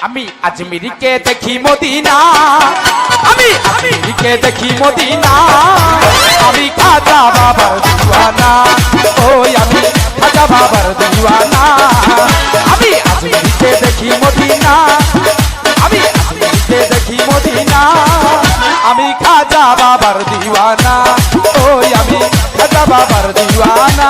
আমি আজমিরকে দেখি মদিনা, আমি আজমিরকে দেখি মদিনা, আমি খাজা বাবার দিওয়ানা, ওই আমি খাজা বাবার দিওয়ানা, আমি আজমিরকে দেখি মদিনা, আমি আজমিরকে দেখি মদিনা, আমি খাজা বাবার দিওয়ানা, ওই আমি খাজা বাবার দিওয়ানা।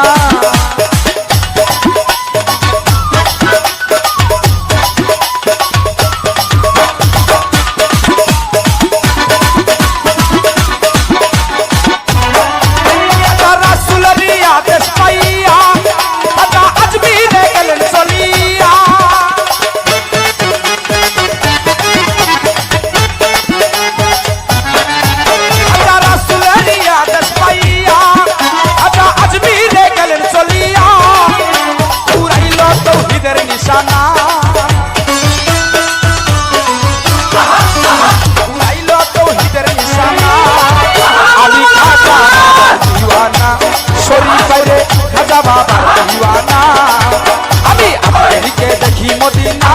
আমি আজমিরকে দেখি মদিনা,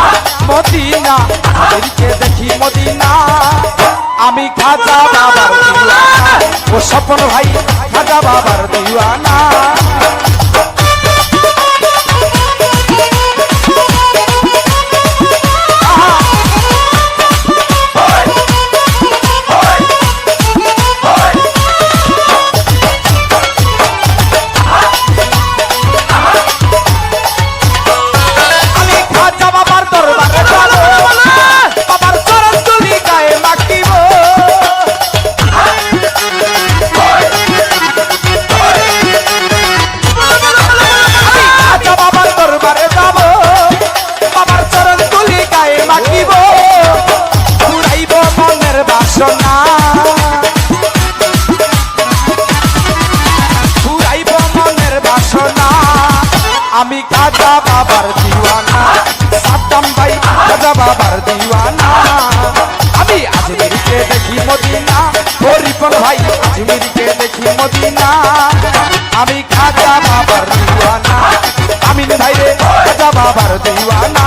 মদিনা আজমিরকে দেখি মদিনা, আমি খাজা বাবার দিওয়ানা, ও স্বপন ভাই খাজা বাবার দিওয়ানা। আমি খাজা বাবার দিওয়ানা, সাদ্দাম ভাই খাজা বাবার দিওয়ানা, আমি আজমিরকে দেখি মদিনা, হরিপন ভাই আজমিরকে দেখি মদিনা, আমি খাজা বাবার দিওয়ানা, আমিন ভাই রে খাজা বাবার দিওয়ানা।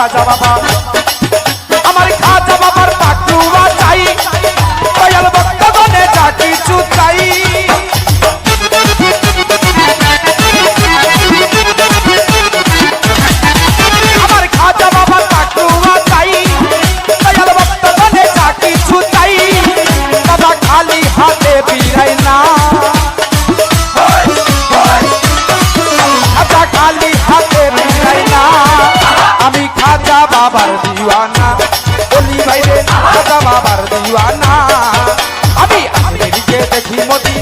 খাজা বাবা আমার খাজা বাবার পাকুয়া চাই, দয়াল ভক্তগণে যা কিছু চাই, আমার খাজা বাবার পাকুয়া চাই, দয়াল ভক্তগণে যা কিছু চাই, দাদা খালি হাতে ফিরাই না, দাদা খালি হাতে ফিরাই না, আমি খাজা বাবার দিওয়ানা, বলি ভাই রে খাজা বাবার দিওয়ানা, আমি আজমিরকে দেখি মদিনা।